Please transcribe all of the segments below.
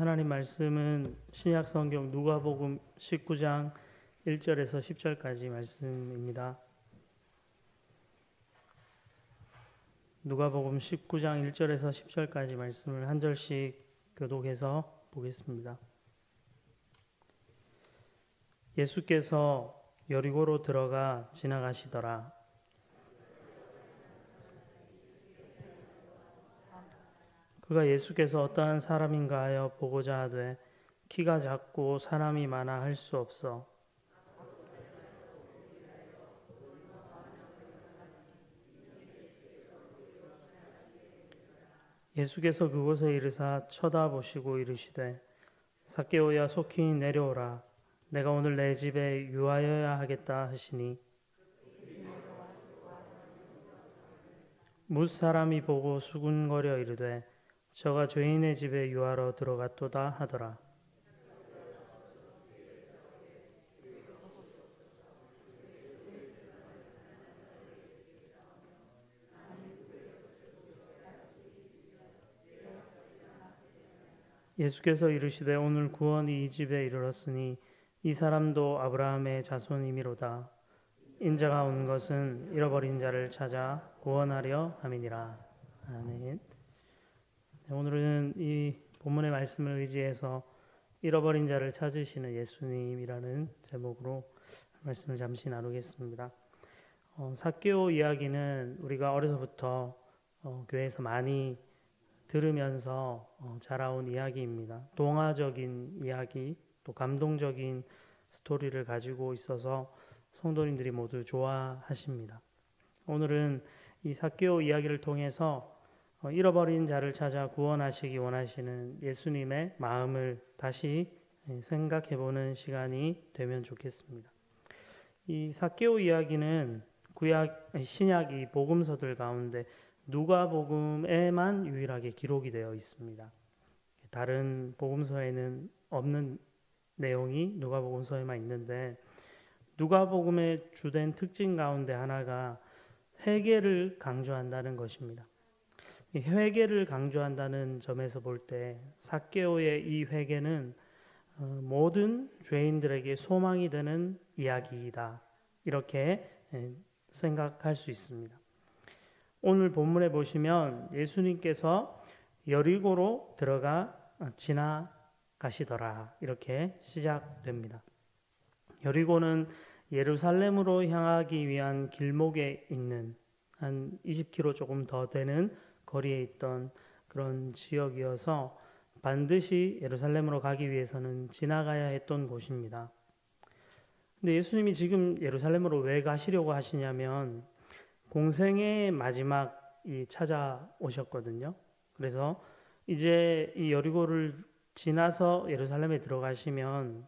하나님 말씀은 신약 성경 누가복음 19장 1절에서 10절까지 말씀입니다. 누가복음 19장 1절에서 10절까지 말씀을 한 절씩 교독해서 보겠습니다. 예수께서 여리고로 들어가 지나가시더라. 그가 예수께서 어떠한 사람인가 하여 보고자 하되 키가 작고 사람이 많아 할 수 없어 예수께서 그곳에 이르사 쳐다보시고 이르시되 삭개오야 속히 내려오라 내가 오늘 내 집에 유하여야 하겠다 하시니 뭇 사람이 보고 수군거려 이르되 저가 죄인의 집에 유하러 들어갔도다 하더라. 예수께서 이르시되 오늘 구원이 이 집에 이르렀으니 이 사람도 아브라함의 자손이미로다. 인자가 온 것은 잃어버린 자를 찾아 구원하려 함이니라. 아멘. 오늘은 이 본문의 말씀을 의지해서 잃어버린 자를 찾으시는 예수님이라는 제목으로 말씀을 잠시 나누겠습니다. 삭개오 이야기는 우리가 어려서부터 교회에서 많이 들으면서 자라온 이야기입니다. 동화적인 이야기, 또 감동적인 스토리를 가지고 있어서 성도님들이 모두 좋아하십니다. 오늘은 이 삭개오 이야기를 통해서 잃어버린 자를 찾아 구원하시기 원하시는 예수님의 마음을 다시 생각해보는 시간이 되면 좋겠습니다. 이 삭개오 이야기는 신약 이 복음서들 가운데 누가복음에만 유일하게 기록이 되어 있습니다. 다른 복음서에는 없는 내용이 누가복음서에만 있는데 누가복음의 주된 특징 가운데 하나가 회개를 강조한다는 것입니다. 회개를 강조한다는 점에서 볼 때 삭개오의 이 회개는 모든 죄인들에게 소망이 되는 이야기이다. 이렇게 생각할 수 있습니다. 오늘 본문에 보시면 예수님께서 여리고로 들어가 지나가시더라. 이렇게 시작됩니다. 여리고는 예루살렘으로 향하기 위한 길목에 있는 한 20km 조금 더 되는 거리에 있던 그런 지역이어서 반드시 예루살렘으로 가기 위해서는 지나가야 했던 곳입니다. 근데 예수님이 지금 예루살렘으로 왜 가시려고 하시냐면 공생의 마지막이 찾아오셨거든요. 그래서 이제 이 여리고를 지나서 예루살렘에 들어가시면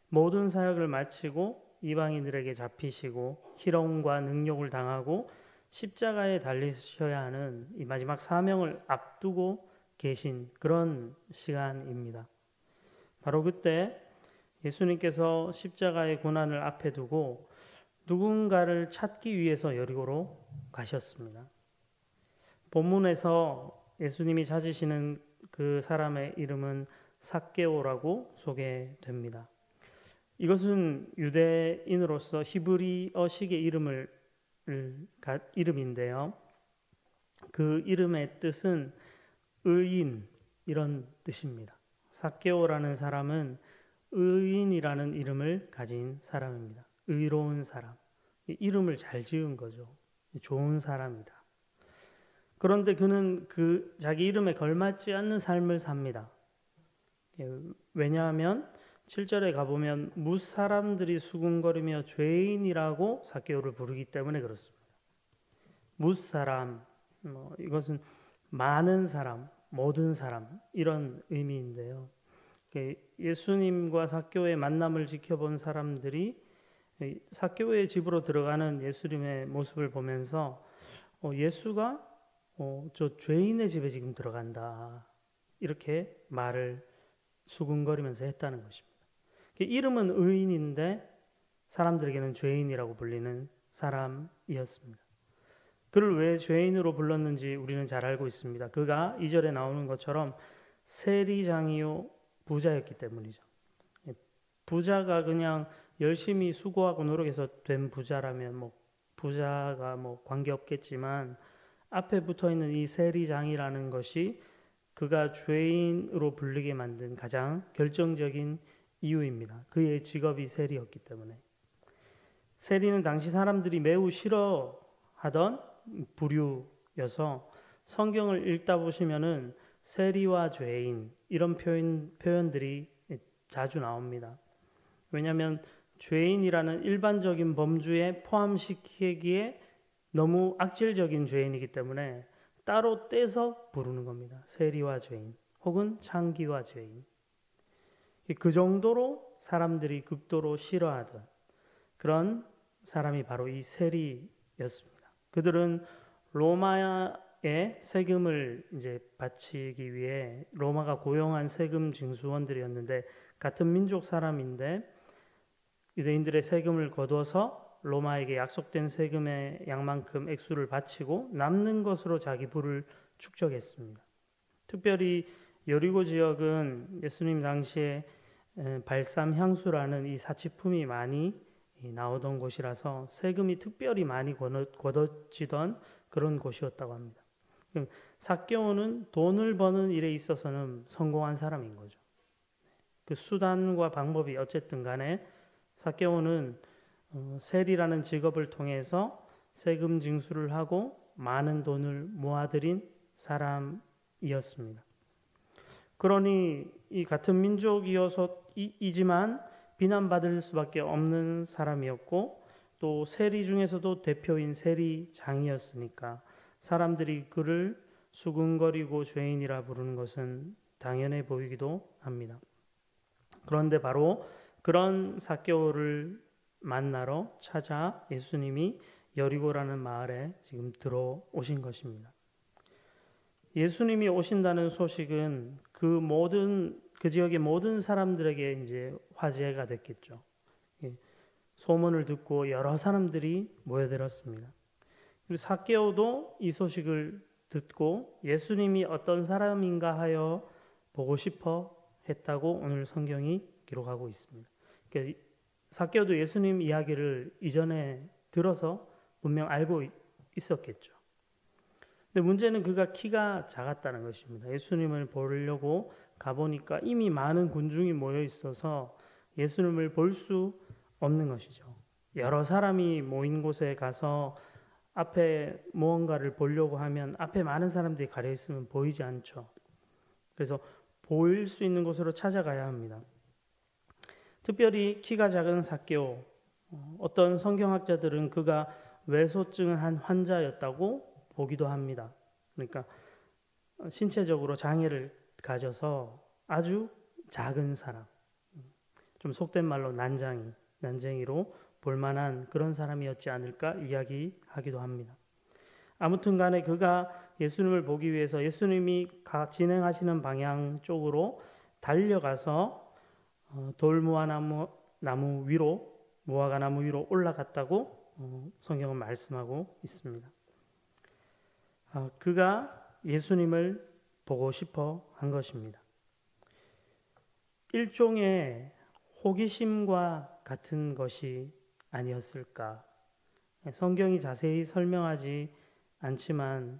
모든 사역을 마치고 이방인들에게 잡히시고 희롱과 능욕을 당하고 십자가에 달리셔야 하는 이 마지막 사명을 앞두고 계신 그런 시간입니다. 바로 그때 예수님께서 십자가의 고난을 앞에 두고 누군가를 찾기 위해서 여리고로 가셨습니다. 본문에서 예수님이 찾으시는 그 사람의 이름은 삭개오라고 소개됩니다. 이것은 유대인으로서 히브리어식의 이름인데요. 그 이름의 뜻은 의인 이런 뜻입니다. 삭개오라는 사람은 의인이라는 이름을 가진 사람입니다. 의로운 사람. 이름을 잘 지은 거죠. 좋은 사람이다. 그런데 그는 자기 이름에 걸맞지 않는 삶을 삽니다. 왜냐하면 7절에 가보면 뭇 사람들이 수군거리며 죄인이라고 삭개오를 부르기 때문에 그렇습니다. 뭇 사람, 이것은 많은 사람, 모든 사람 이런 의미인데요. 예수님과 삭개오의 만남을 지켜본 사람들이 삭개오의 집으로 들어가는 예수님의 모습을 보면서 예수가 저 죄인의 집에 지금 들어간다 이렇게 말을 수군거리면서 했다는 것입니다. 이름은 의인인데 사람들에게는 죄인이라고 불리는 사람이었습니다. 그를 왜 죄인으로 불렀는지 우리는 잘 알고 있습니다. 그가 2절에 나오는 것처럼 세리장이요 부자였기 때문이죠. 부자가 그냥 열심히 수고하고 노력해서 된 부자라면 뭐 부자가 뭐 관계없겠지만 앞에 붙어 있는 이 세리장이라는 것이 그가 죄인으로 불리게 만든 가장 결정적인 이유입니다. 그의 직업이 세리였기 때문에. 세리는 당시 사람들이 매우 싫어하던 부류여서 성경을 읽다 보시면은 세리와 죄인 이런 표현들이 자주 나옵니다. 왜냐하면 죄인이라는 일반적인 범주에 포함시키기에 너무 악질적인 죄인이기 때문에 따로 떼서 부르는 겁니다. 세리와 죄인 혹은 창기와 죄인. 그 정도로 사람들이 극도로 싫어하던 그런 사람이 바로 이 세리였습니다. 그들은 로마의 세금을 이제 바치기 위해 로마가 고용한 세금 징수원들이었는데 같은 민족 사람인데 유대인들의 세금을 거둬서 로마에게 약속된 세금의 양만큼 액수를 바치고 남는 것으로 자기 부를 축적했습니다. 특별히 여리고 지역은 예수님 당시에 발삼 향수라는 이 사치품이 많이 나오던 곳이라서 세금이 특별히 많이 거둬지던 그런 곳이었다고 합니다. 삭개오는 돈을 버는 일에 있어서는 성공한 사람인 거죠. 그 수단과 방법이 어쨌든 간에 삭개오는 세리라는 직업을 통해서 세금 징수를 하고 많은 돈을 모아들인 사람이었습니다. 그러니 이 같은 민족이지만 비난받을 수밖에 없는 사람이었고 또 세리 중에서도 대표인 세리장이었으니까 사람들이 그를 수군거리고 죄인이라 부르는 것은 당연해 보이기도 합니다. 그런데 바로 그런 삭개오를 만나러 찾아 예수님이 여리고라는 마을에 지금 들어오신 것입니다. 예수님이 오신다는 소식은 그 지역의 모든 사람들에게 이제 화제가 됐겠죠. 소문을 듣고 여러 사람들이 모여들었습니다. 그리고 삭개오도 이 소식을 듣고 예수님이 어떤 사람인가 하여 보고 싶어 했다고 오늘 성경이 기록하고 있습니다. 그러니까 삭개오도 예수님 이야기를 이전에 들어서 분명 알고 있었겠죠. 근데 문제는 그가 키가 작았다는 것입니다. 예수님을 보려고 가보니까 이미 많은 군중이 모여 있어서 예수님을 볼 수 없는 것이죠. 여러 사람이 모인 곳에 가서 앞에 무언가를 보려고 하면 앞에 많은 사람들이 가려 있으면 보이지 않죠. 그래서 보일 수 있는 곳으로 찾아가야 합니다. 특별히 키가 작은 삭개오, 어떤 성경학자들은 그가 외소증을 한 환자였다고 보기도 합니다. 그러니까 신체적으로 장애를 가져서 아주 작은 사람, 좀 속된 말로 난쟁이로 볼만한 그런 사람이었지 않을까 이야기하기도 합니다. 아무튼 간에 그가 예수님을 보기 위해서 예수님이 진행하시는 방향 쪽으로 달려가서 무화과나무 위로 올라갔다고 성경은 말씀하고 있습니다. 그가 예수님을 보고 싶어 한 것입니다. 일종의 호기심과 같은 것이 아니었을까. 성경이 자세히 설명하지 않지만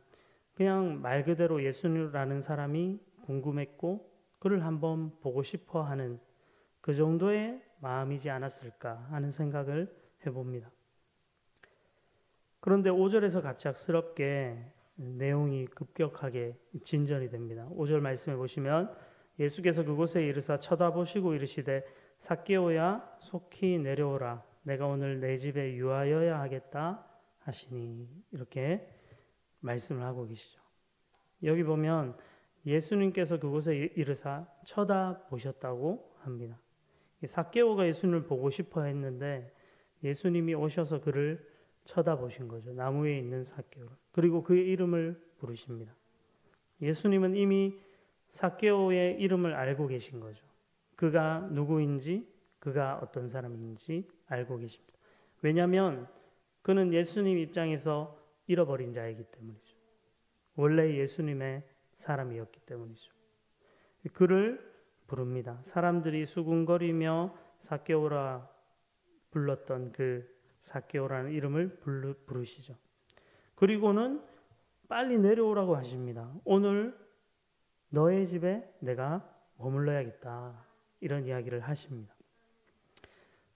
그냥 말 그대로 예수님이라는 사람이 궁금했고 그를 한번 보고 싶어 하는 그 정도의 마음이지 않았을까 하는 생각을 해봅니다. 그런데 5절에서 갑작스럽게 내용이 급격하게 진전이 됩니다. 5절 말씀해 보시면 예수께서 그곳에 이르사 쳐다보시고 이르시되 삭개오야 속히 내려오라 내가 오늘 내 집에 유하여야 하겠다 하시니 이렇게 말씀을 하고 계시죠. 여기 보면 예수님께서 그곳에 이르사 쳐다보셨다고 합니다. 삭개오가 예수님을 보고 싶어 했는데 예수님이 오셔서 그를 쳐다보신 거죠. 나무 위에 있는 삭개오를. 그리고 그의 이름을 부르십니다. 예수님은 이미 삭개오의 이름을 알고 계신 거죠. 그가 누구인지, 그가 어떤 사람인지 알고 계십니다. 왜냐하면 그는 예수님 입장에서 잃어버린 자이기 때문이죠. 원래 예수님의 사람이었기 때문이죠. 그를 부릅니다. 사람들이 수군거리며 삭개오라 불렀던 그 삭개오라는 이름을 부르시죠. 그리고는 빨리 내려오라고 하십니다. 오늘 너의 집에 내가 머물러야겠다. 이런 이야기를 하십니다.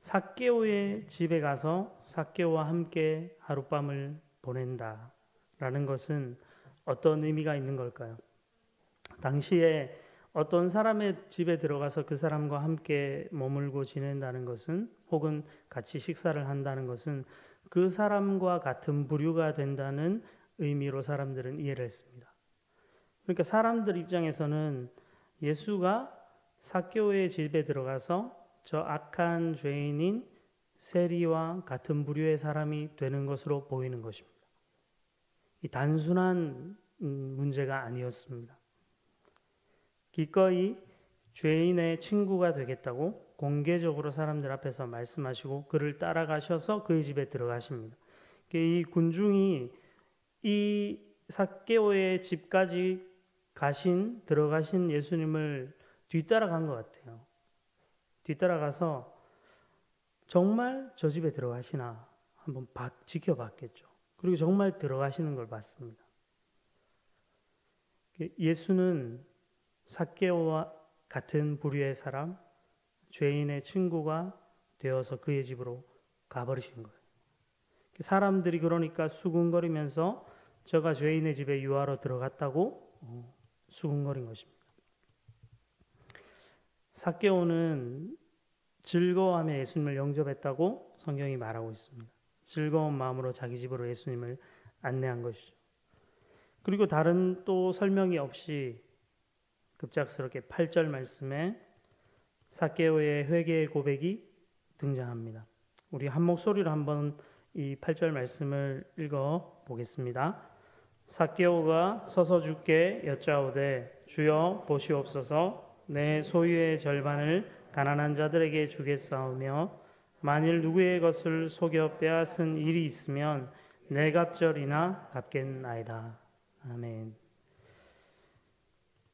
삭개오의 집에 가서 삭개오와 함께 하룻밤을 보낸다라는 것은 어떤 의미가 있는 걸까요? 당시에 어떤 사람의 집에 들어가서 그 사람과 함께 머물고 지낸다는 것은, 혹은 같이 식사를 한다는 것은 그 사람과 같은 부류가 된다는 의미로 사람들은 이해를 했습니다. 그러니까 사람들 입장에서는 예수가 삭개오의 집에 들어가서 저 악한 죄인인 세리와 같은 부류의 사람이 되는 것으로 보이는 것입니다. 이 단순한 문제가 아니었습니다. 기꺼이 죄인의 친구가 되겠다고 공개적으로 사람들 앞에서 말씀하시고 그를 따라가셔서 그의 집에 들어가십니다. 이 군중이 이 삭개오의 집까지 들어가신 예수님을 뒤따라간 것 같아요. 뒤따라가서 정말 저 집에 들어가시나 한번 지켜봤겠죠. 그리고 정말 들어가시는 걸 봤습니다. 예수는 삭개오와 같은 부류의 사람, 죄인의 친구가 되어서 그의 집으로 가버리신 거예요. 사람들이 그러니까 수군거리면서 저가 죄인의 집에 유하러 들어갔다고 수군거린 것입니다. 삭개오는 즐거워하며 예수님을 영접했다고 성경이 말하고 있습니다. 즐거운 마음으로 자기 집으로 예수님을 안내한 것이죠. 그리고 다른 또 설명이 없이 급작스럽게 8절 말씀에 삭개오의 회개의 고백이 등장합니다. 우리 한 목소리로 한번 이 8절 말씀을 읽어 보겠습니다. 삭개오가 서서 주께 여짜오되 주여 보시옵소서 내 소유의 절반을 가난한 자들에게 주겠사오며 만일 누구의 것을 속여 빼앗은 일이 있으면 내 갑절이나 갚겠나이다. 아멘.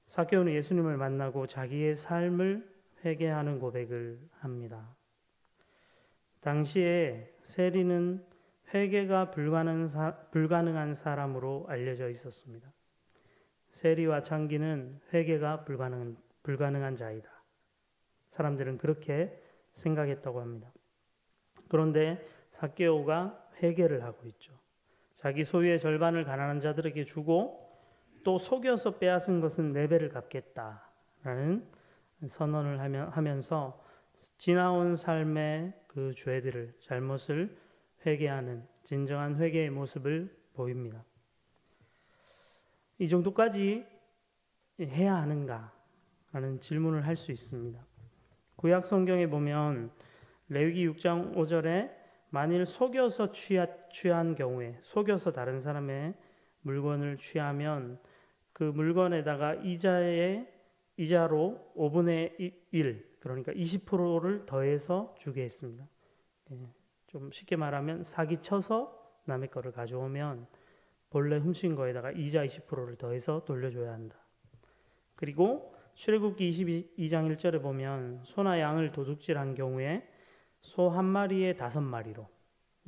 삭개오는 예수님을 만나고 자기의 삶을 회개하는 고백을 합니다. 당시에 세리는 회개가 불가능한 사람으로 알려져 있었습니다. 세리와 창기는 회개가 불가능한 자이다. 사람들은 그렇게 생각했다고 합니다. 그런데 삭개오가 회개를 하고 있죠. 자기 소유의 절반을 가난한 자들에게 주고 또 속여서 빼앗은 것은 4배를 갚겠다라는 선언을 하면서 지나온 삶의 그 죄들을, 잘못을 회개하는 진정한 회개의 모습을 보입니다. 이 정도까지 해야 하는가 하는 질문을 할 수 있습니다. 구약 성경에 보면 레위기 6장 5절에 만일 속여서 취한 경우에, 속여서 다른 사람의 물건을 취하면 그 물건에다가 이자로 5분의 1, 그러니까 20%를 더해서 주게 했습니다. 좀 쉽게 말하면 사기쳐서 남의 거를 가져오면 본래 훔친 거에다가 이자 20%를 더해서 돌려줘야 한다. 그리고 출애굽기 22장 1절에 보면 소나 양을 도둑질한 경우에 소 한 마리에 5마리로,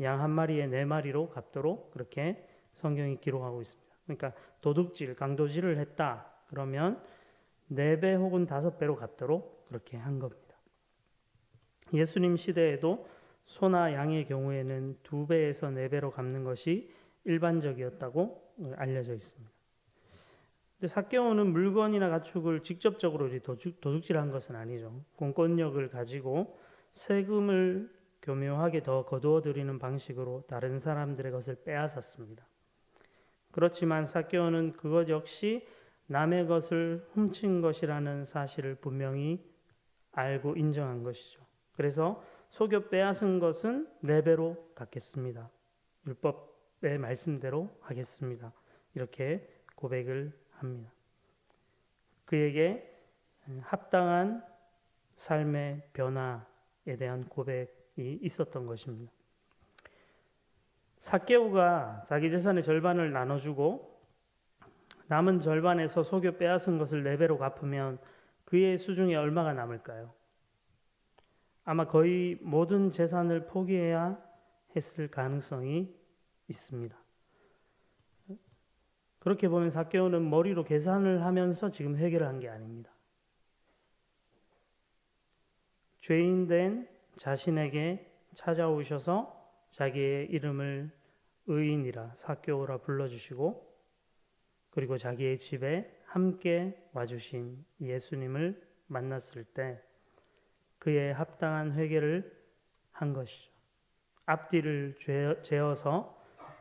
양 한 마리에 4마리로 갚도록 그렇게 성경이 기록하고 있습니다. 그러니까 도둑질, 강도질을 했다 그러면 4배 혹은 5배로 갚도록 그렇게 한 겁니다. 예수님 시대에도 소나 양의 경우에는 2배에서 4배로 갚는 것이 일반적이었다고 알려져 있습니다. 근데 삭개오는 물건이나 가축을 직접적으로 도둑질한 것은 아니죠. 공권력을 가지고 세금을 교묘하게 더 거두어 들이는 방식으로 다른 사람들의 것을 빼앗았습니다. 그렇지만 삭개오는 그것 역시 남의 것을 훔친 것이라는 사실을 분명히 알고 인정한 것이죠. 그래서 속여 빼앗은 것은 4배로 갚겠습니다. 율법의 말씀대로 하겠습니다. 이렇게 고백을 합니다. 그에게 합당한 삶의 변화에 대한 고백이 있었던 것입니다. 삭개오가 자기 재산의 절반을 나눠주고 남은 절반에서 속여 빼앗은 것을 4배로 갚으면 그 그의 수중에 얼마가 남을까요? 아마 거의 모든 재산을 포기해야 했을 가능성이 있습니다. 그렇게 보면 삭개오는 머리로 계산을 하면서 지금 회개를 한 게 아닙니다. 죄인된 자신에게 찾아오셔서 자기의 이름을 의인이라 삭개오라 불러주시고 그리고 자기의 집에 함께 와주신 예수님을 만났을 때 그의 합당한 회개를 한 것이죠. 앞뒤를 재어서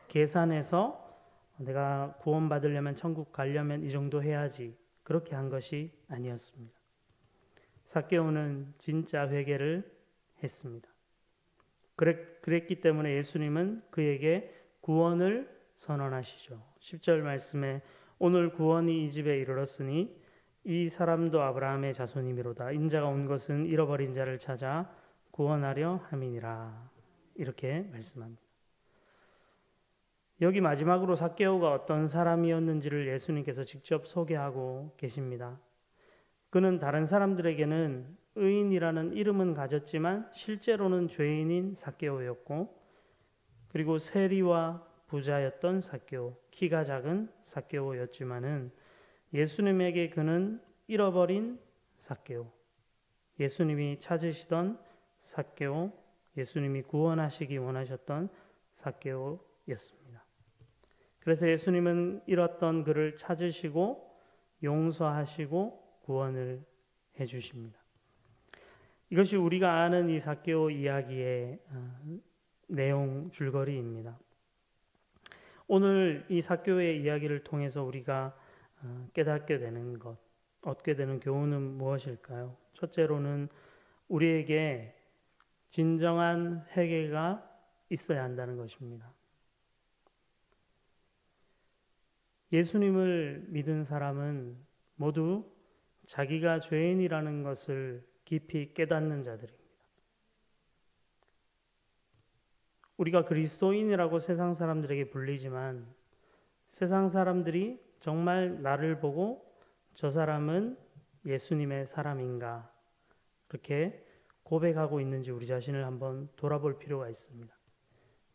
계산해서 내가 구원받으려면 천국 가려면 이 정도 해야지 그렇게 한 것이 아니었습니다. 삭개오는 진짜 회개를 했습니다. 그랬기 때문에 예수님은 그에게 구원을 선언하시죠. 10절 말씀에 오늘 구원이 이 집에 이르렀으니 이 사람도 아브라함의 자손이미로다. 인자가 온 것은 잃어버린 자를 찾아 구원하려 함이니라. 이렇게 말씀합니다. 여기 마지막으로 삭개오가 어떤 사람이었는지를 예수님께서 직접 소개하고 계십니다. 그는 다른 사람들에게는 의인이라는 이름은 가졌지만 실제로는 죄인인 삭개오였고 그리고 세리와 부자였던 삭개오, 키가 작은 삭개오였지만은 예수님에게 그는 잃어버린 삭개오, 예수님이 찾으시던 삭개오, 예수님이 구원하시기 원하셨던 삭개오였습니다. 그래서 예수님은 잃었던 그를 찾으시고 용서하시고 구원을 해주십니다. 이것이 우리가 아는 이 삭개오 이야기의 내용 줄거리입니다. 오늘 이 삭개오의 이야기를 통해서 우리가 깨닫게 되는 것, 얻게 되는 교훈은 무엇일까요? 첫째로는 우리에게 진정한 회개가 있어야 한다는 것입니다. 예수님을 믿은 사람은 모두 자기가 죄인이라는 것을 깊이 깨닫는 자들입니다. 우리가 그리스도인이라고 세상 사람들에게 불리지만 세상 사람들이 정말 나를 보고 저 사람은 예수님의 사람인가 그렇게 고백하고 있는지 우리 자신을 한번 돌아볼 필요가 있습니다.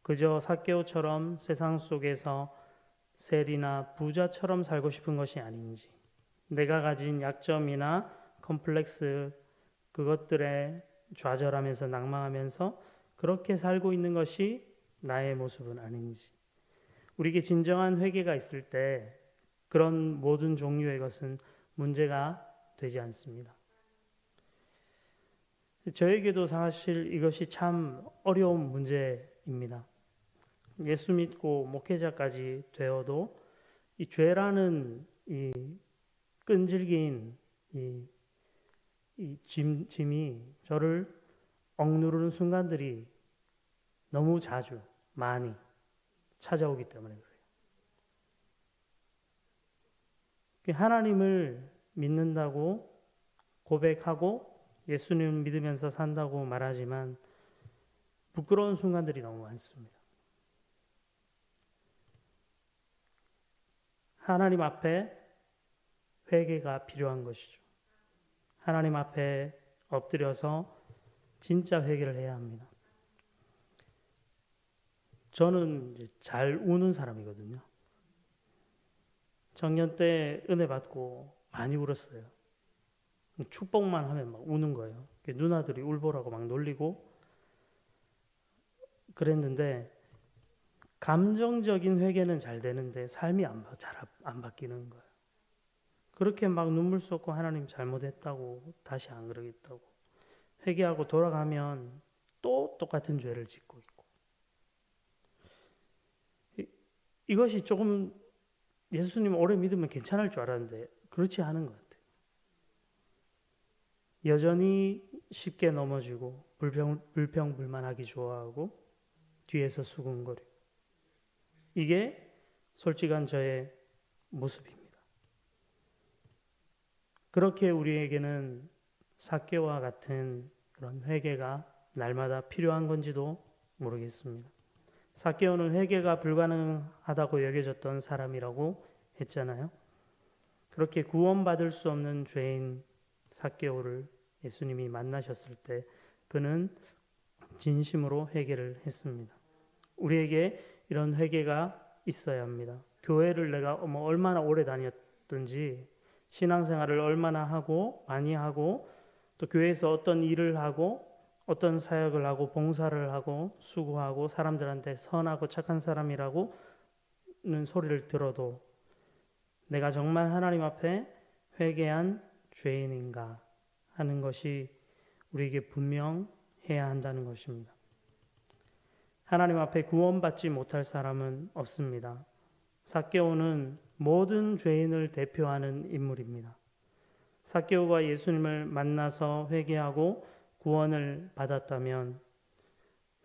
그저 삭개오처럼 세상 속에서 세리나 부자처럼 살고 싶은 것이 아닌지 내가 가진 약점이나 컴플렉스 그것들에 좌절하면서 낭망하면서 그렇게 살고 있는 것이 나의 모습은 아닌지 우리에게 진정한 회개가 있을 때 그런 모든 종류의 것은 문제가 되지 않습니다. 저에게도 사실 이것이 참 어려운 문제입니다. 예수 믿고 목회자까지 되어도 이 죄라는 이 끈질긴 이 짐이 저를 억누르는 순간들이 너무 자주 많이 찾아오기 때문에 그래요. 하나님을 믿는다고 고백하고 예수님을 믿으면서 산다고 말하지만 부끄러운 순간들이 너무 많습니다. 하나님 앞에 회개가 필요한 것이죠. 하나님 앞에 엎드려서 진짜 회개를 해야 합니다. 저는 잘 우는 사람이거든요. 청년 때 은혜 받고 많이 울었어요. 축복만 하면 막 우는 거예요. 누나들이 울보라고 막 놀리고 그랬는데 감정적인 회개는 잘 되는데 삶이 잘 안 바뀌는 거예요. 그렇게 막 눈물 쏟고 하나님 잘못했다고 다시 안 그러겠다고 회개하고 돌아가면 또 똑같은 죄를 짓고 있고 이것이 조금 예수님 오래 믿으면 괜찮을 줄 알았는데 그렇지 않은 것 같아요. 여전히 쉽게 넘어지고 불평불만하기 좋아하고 뒤에서 수군거리고 이게 솔직한 저의 모습입니다. 그렇게 우리에게는 삭개오와 같은 그런 회개가 날마다 필요한 건지도 모르겠습니다. 삭개오는 회개가 불가능하다고 여겨졌던 사람이라고 했잖아요. 그렇게 구원받을 수 없는 죄인 삭개오를 예수님이 만나셨을 때 그는 진심으로 회개를 했습니다. 우리에게 이런 회개가 있어야 합니다. 교회를 내가 얼마나 오래 다녔든지, 신앙생활을 얼마나 하고 많이 하고, 또 교회에서 어떤 일을 하고 어떤 사역을 하고 봉사를 하고 수고하고 사람들한테 선하고 착한 사람이라고는 소리를 들어도 내가 정말 하나님 앞에 회개한 죄인인가 하는 것이 우리에게 분명해야 한다는 것입니다. 하나님 앞에 구원받지 못할 사람은 없습니다. 삭개오는 모든 죄인을 대표하는 인물입니다. 삭개오가 예수님을 만나서 회개하고 구원을 받았다면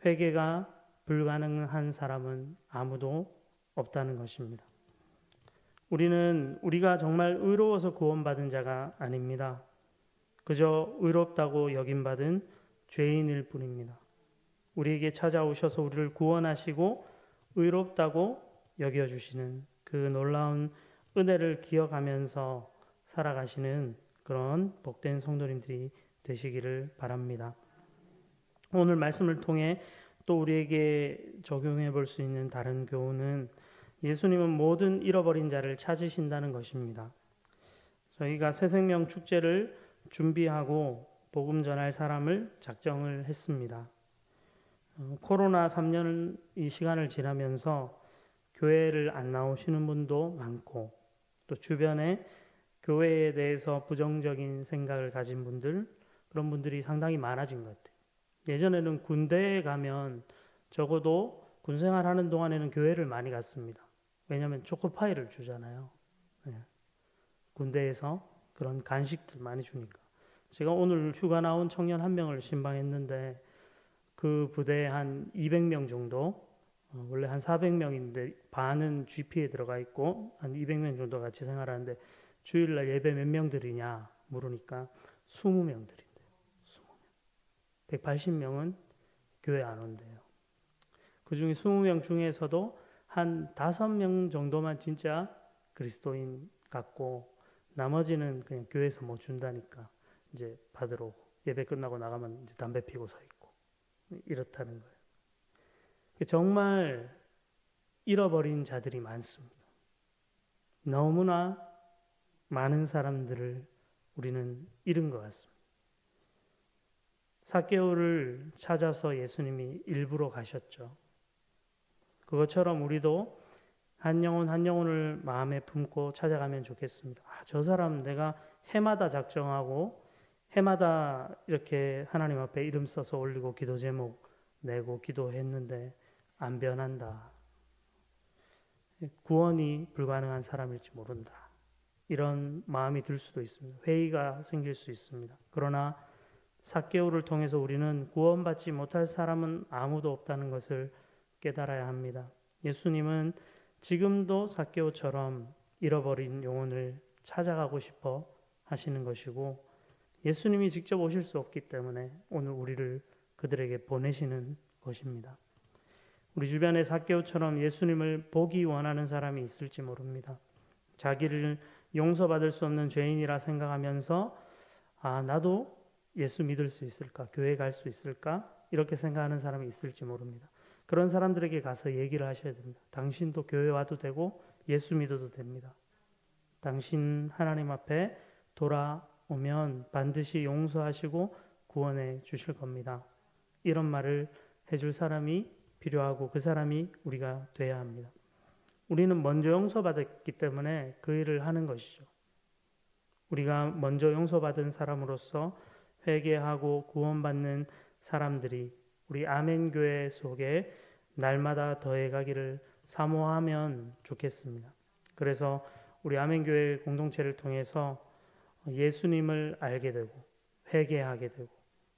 회개가 불가능한 사람은 아무도 없다는 것입니다. 우리가 정말 의로워서 구원받은 자가 아닙니다. 그저 의롭다고 여김받은 죄인일 뿐입니다. 우리에게 찾아오셔서 우리를 구원하시고 의롭다고 여겨주시는 그 놀라운 은혜를 기억하면서 살아가시는 그런 복된 성도님들이 되시기를 바랍니다. 오늘 말씀을 통해 또 우리에게 적용해 볼 수 있는 다른 교훈은 예수님은 모든 잃어버린 자를 찾으신다는 것입니다. 저희가 새생명 축제를 준비하고 복음 전할 사람을 작정을 했습니다. 코로나 3년 이 시간을 지나면서 교회를 안 나오시는 분도 많고 또 주변에 교회에 대해서 부정적인 생각을 가진 분들, 그런 분들이 상당히 많아진 것 같아요. 예전에는 군대에 가면 적어도 군생활 하는 동안에는 교회를 많이 갔습니다. 왜냐하면 초코파이를 주잖아요. 네. 군대에서 그런 간식들 많이 주니까. 제가 오늘 휴가 나온 청년 한 명을 신방했는데 그 부대에 한 200명 정도, 원래 한 400명인데 반은 GP에 들어가 있고 한 200명 정도 같이 생활하는데 주일날 예배 몇 명 드리냐 물으니까 20명 드린대요. 20명. 180명은 교회 안 온대요. 그 중에 20명 중에서도 한 5명 정도만 진짜 그리스도인 같고 나머지는 그냥 교회에서 뭐 준다니까 이제 받으러 오고 예배 끝나고 나가면 이제 담배 피고 서 있고 이렇다는 거예요. 정말 잃어버린 자들이 많습니다. 너무나 많은 사람들을 우리는 잃은 것 같습니다. 삭개오를 찾아서 예수님이 일부러 가셨죠. 그것처럼 우리도 한 영혼 한 영혼을 마음에 품고 찾아가면 좋겠습니다. 저 사람 내가 해마다 작정하고 해마다 이렇게 하나님 앞에 이름 써서 올리고 기도 제목 내고 기도했는데 안 변한다. 구원이 불가능한 사람일지 모른다. 이런 마음이 들 수도 있습니다. 회의가 생길 수 있습니다. 그러나 삭개오를 통해서 우리는 구원받지 못할 사람은 아무도 없다는 것을 깨달아야 합니다. 예수님은 지금도 삭개오처럼 잃어버린 영혼을 찾아가고 싶어 하시는 것이고 예수님이 직접 오실 수 없기 때문에 오늘 우리를 그들에게 보내시는 것입니다. 우리 주변에 삭개오처럼 예수님을 보기 원하는 사람이 있을지 모릅니다. 자기를 용서받을 수 없는 죄인이라 생각하면서 나도 예수 믿을 수 있을까? 교회 갈 수 있을까? 이렇게 생각하는 사람이 있을지 모릅니다. 그런 사람들에게 가서 얘기를 하셔야 됩니다. 당신도 교회 와도 되고 예수 믿어도 됩니다. 당신 하나님 앞에 돌아오면 반드시 용서하시고 구원해 주실 겁니다. 이런 말을 해줄 사람이 필요하고 그 사람이 우리가 돼야 합니다. 우리는 먼저 용서받았기 때문에 그 일을 하는 것이죠. 우리가 먼저 용서받은 사람으로서 회개하고 구원받는 사람들이 우리 아멘교회 속에 날마다 더해가기를 사모하면 좋겠습니다. 그래서 우리 아멘교회 공동체를 통해서 예수님을 알게 되고 회개하게 되고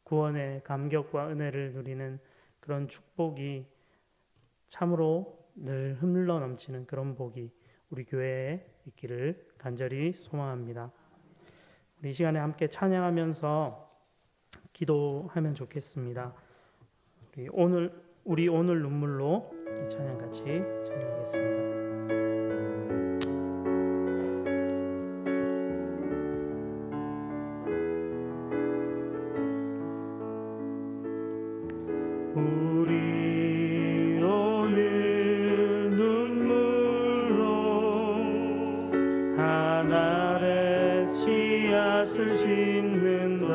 구원의 감격과 은혜를 누리는 그런 축복이 참으로 늘 흘러 넘치는 그런 복이 우리 교회에 있기를 간절히 소망합니다. 우리 이 시간에 함께 찬양하면서 기도하면 좋겠습니다. 우리 오늘 눈물로 이 찬양 같이 찬양하겠습니다. 우리 오늘 눈물로 하늘의 씨앗을 심는다.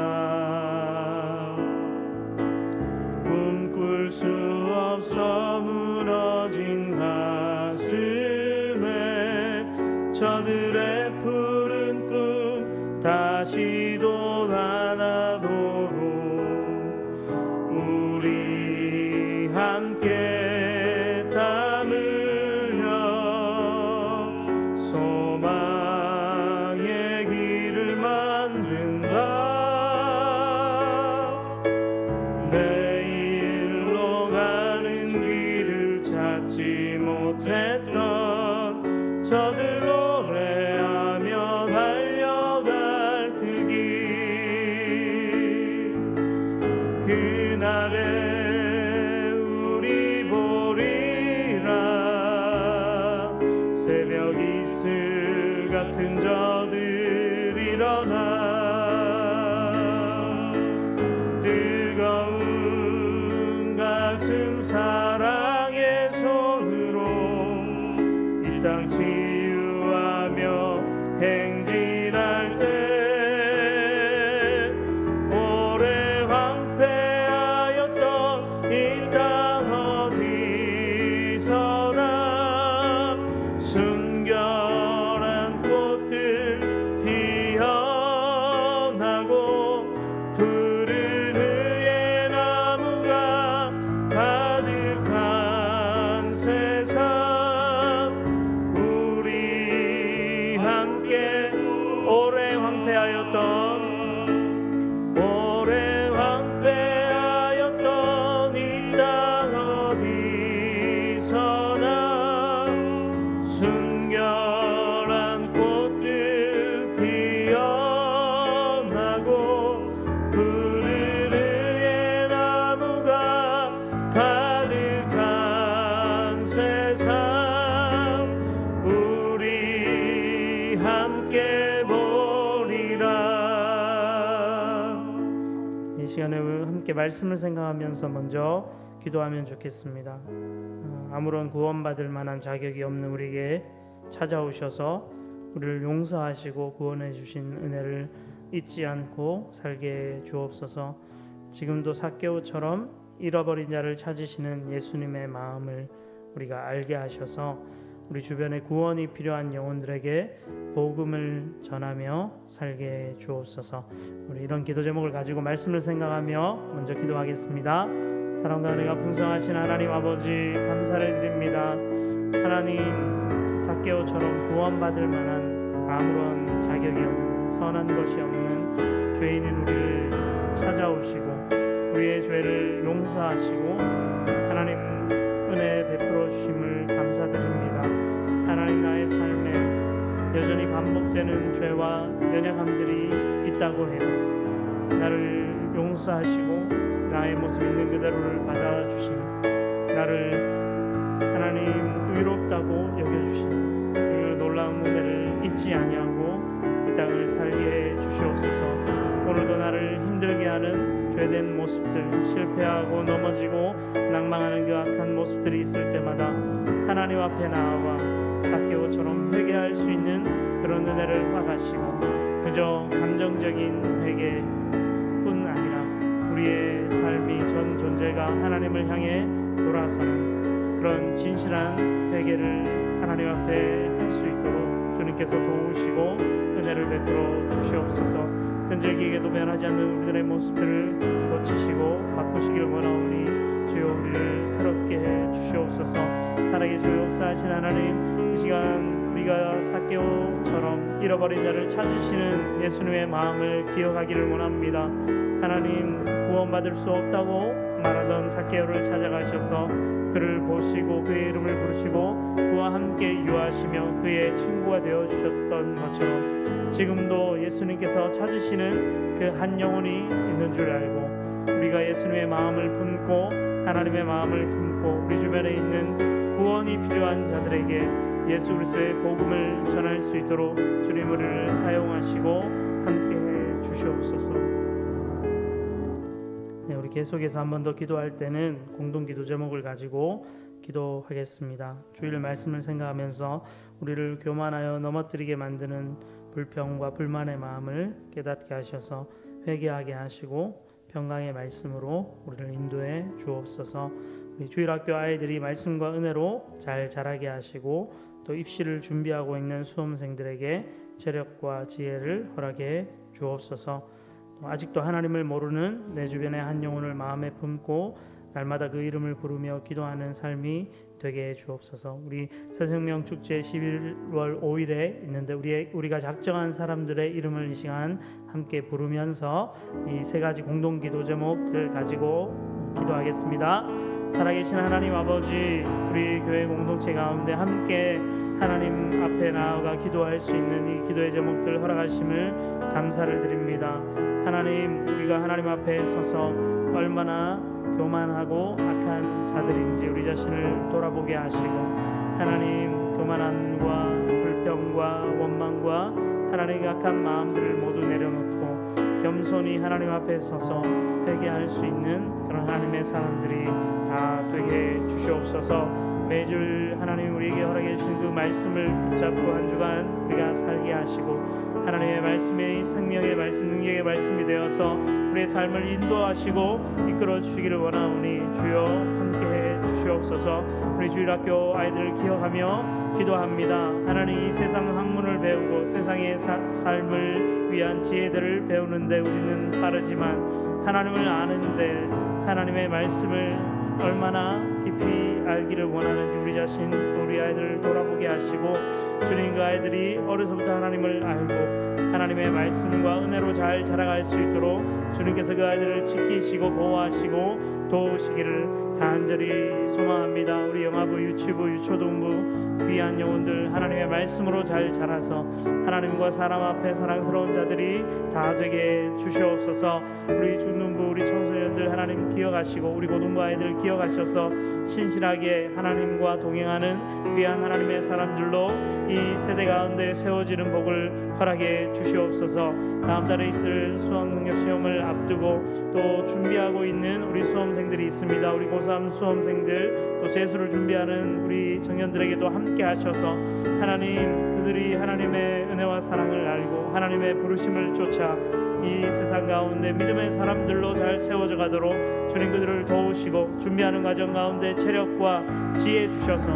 꿈꿀 수 없어 무너진 가슴에 저들의 푸른 꿈 다시 돋아나도록 우리 함께 땀 흘려 소망의 길을 만든다. 내일로 가는 길을 찾지 못했던 저들 노래하며 달려갈 그 길, 그날에 우리 보리라. 새벽 이슬 같은 저들 일어나 뜨거운 가슴 사랑의 손으로 이 땅 치유하며 행진할 때 오래 황폐하였던 이 땅 어디서나 순결한 꽃들 피어나고 푸른 의의 나무가 가득한 세상, 우리 함께 오래 황폐하였던 이 땅 어디서나 순결한 꽃들 피어나고 푸른 의의 나무가 가득한 세상, 우리 함께 보리라. 이 시간에 함께 말씀을 생각하면서 먼저 기도하면 좋겠습니다. 아무런 구원받을 만한 자격이 없는 우리에게 찾아오셔서 우리를 용서하시고 구원해 주신 은혜를 잊지 않고 살게 주옵소서. 지금도 삭개오처럼 잃어버린 자를 찾으시는 예수님의 마음을 우리가 알게 하셔서 우리 주변에 구원이 필요한 영혼들에게 복음을 전하며 살게 주옵소서. 우리 이런 기도 제목을 가지고 말씀을 생각하며 먼저 기도하겠습니다. 사랑과 은혜가 풍성하신 하나님 아버지, 감사를 드립니다. 하나님, 삭개오처럼 구원받을 만한 아무런 자격이 없는, 선한 것이 없는 죄인인 우리를 찾아오시고 우리의 죄를 용서하시고 하나님 은혜 베풀어 주심을 감사드립니다. 하나님, 나의 삶에 여전히 반복되는 죄와 연약함들이 있다고 해도 나를 용서하시고 나의 모습 있는 그대로를 받아주시니 나를 하나님 의롭다고 여겨주시니 그 놀라운 은혜를 잊지 아니하고 이 땅을 살게 주시옵소서. 오늘도 나를 힘들게 하는 죄된 모습들, 실패하고 넘어지고 낭망하는 그 악한 모습들이 있을 때마다 하나님 앞에 나아와 삭개오처럼 회개할 수 있는 그런 은혜를 허락하시고 그저 감정적인 회개뿐 아니라 우리의 삶이 전 존재가 하나님을 향해 돌아서는 그런 진실한 회개를 하나님 앞에 할 수 있도록 주님께서 도우시고 은혜를 베풀어 주시옵소서. 끈질기게도 변하지 않는 우리들의 모습들을 고치시고 바꾸시길 원하오니 주여 우리를 새롭게 해 주시옵소서. 살아계신 역사하신 하나님, 이 시간 우리가 삭개오처럼 잃어버린 자를 찾으시는 예수님의 마음을 기억하기를 원합니다. 하나님, 구원받을 수 없다고 말하던 삭개오를 찾아가셔서 그를 보시고 그의 이름을 부르시고 그와 함께 유하시며 그의 친구가 되어주셨던 것처럼 지금도 예수님께서 찾으시는 그 한 영혼이 있는 줄 알고 우리가 예수님의 마음을 품고 하나님의 마음을 품고 우리 주변에 있는 구원이 필요한 자들에게 예수 그리스도의 복음을 전할 수 있도록 주님 우리를 사용하시고 함께해 주시옵소서. 네, 우리 우리 계속해서 한 번 더 기도할 때는 공동 기도 제목을 가지고 기도하겠습니다. 주일 말씀을 생각하면서 우리를 교만하여 넘어뜨리게 만드는 불평과 불만의 마음을 깨닫게 하셔서 회개하게 하시고 평강의 말씀으로 우리를 인도해 주옵소서. 우리 주일학교 아이들이 말씀과 은혜로 잘 자라게 하시고 또 입시를 준비하고 있는 수험생들에게 체력과 지혜를 허락해 주옵소서. 아직도 하나님을 모르는 내 주변의 한 영혼을 마음에 품고 날마다 그 이름을 부르며 기도하는 삶이 되게 해 주옵소서. 우리 새생명 축제 11월 5일에 있는데 우리가 작정한 사람들의 이름을 이 시간 함께 부르면서 이 세 가지 공동 기도 제목들 가지고 기도하겠습니다. 살아계신 하나님 아버지, 우리 교회 공동체 가운데 함께 하나님 앞에 나아가 기도할 수 있는 이 기도의 제목들 허락하심을 감사를 드립니다. 하나님, 우리가 하나님 앞에 서서 얼마나 교만하고 악한 자들인지 우리 자신을 돌아보게 하시고, 하나님 교만함과 불평과 원망과 하나님의 악한 마음들을 모두 내려놓고 겸손히 하나님 앞에 서서 회개할 수 있는 그런 하나님의 사람들이 다 되게 주시옵소서. 매주 하나님 우리에게 허락해 주신 그 말씀을 붙잡고 한 주간 우리가 살게 하시고, 하나님의 말씀이 생명의 말씀, 능력의 말씀이 되어서 우리의 삶을 인도하시고 이끌어 주시기를 원하오니 주여 함께해 주시옵소서. 우리 주일학교 아이들을 기억하며 기도합니다. 하나님, 이 세상 학문을 배우고 세상의 삶을 위한 지혜들을 배우는데 우리는 빠르지만 하나님을 아는데 하나님의 말씀을 얼마나 깊이 알기를 원하는지 우리 자신, 우리 아이들을 돌아보게 하시고, 주님, 그 아이들이 어려서부터 하나님을 알고 하나님의 말씀과 은혜로 잘 자라갈 수 있도록 주님께서 그 아이들을 지키시고 보호하시고 도우시기를 간절히 소망합니다. 우리 영아부, 유치부, 유초동부 귀한 영혼들 하나님의 말씀으로 잘 자라서 하나님과 사람 앞에 사랑스러운 자들이 다 되게 주시옵소서. 우리 중등부, 우리 청소년들 하나님 기억하시고 우리 고등부 아이들 기억하셔서 신실하게 하나님과 동행하는 귀한 하나님의 사람들로 이 세대 가운데 세워지는 복을 허락해 주시옵소서. 다음 달에 있을 수학능력시험을 앞두고 또 준비하고 있는 우리 수험생들이 있습니다. 우리 고3 수험생들, 또 재수를 준비하는 우리 청년들에게도 함께 하셔서 하나님, 그들이 하나님의 은혜와 사랑을 알고 하나님의 부르심을 쫓아 이 세상 가운데 믿음의 사람들로 잘 세워져 가도록 주님 그들을 도우시고 준비하는 과정 가운데 체력과 지혜 주셔서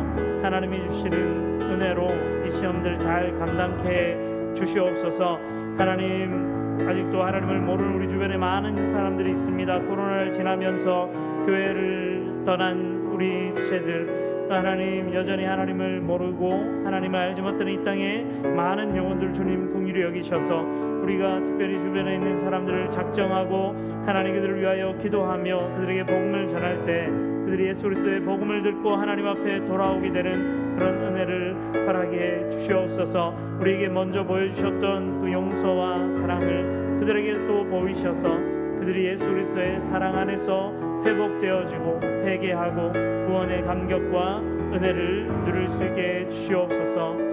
하나님이 주시는 은혜로 이 시험들 잘 감당케 해 주시옵소서. 하나님, 아직도 하나님을 모르는 우리 주변에 많은 사람들이 있습니다. 코로나를 지나면서 교회를 떠난 우리 지체들, 하나님 여전히 하나님을 모르고 하나님을 알지 못하는 이 땅에 많은 영혼들 주님 긍휼히 여기셔서 우리가 특별히 주변에 있는 사람들을 작정하고 하나님 그들을 위하여 기도하며 그들에게 복음을 전할 때 그들이 예수 그리스도의 복음을 듣고 하나님 앞에 돌아오게 되는 그런 은혜를 허락해 주시옵소서. 우리에게 먼저 보여주셨던 그 용서와 사랑을 그들에게 또 보이셔서 그들이 예수 그리스도의 사랑 안에서 회복되어지고 회개하고 구원의 감격과 은혜를 누릴 수 있게 주시옵소서.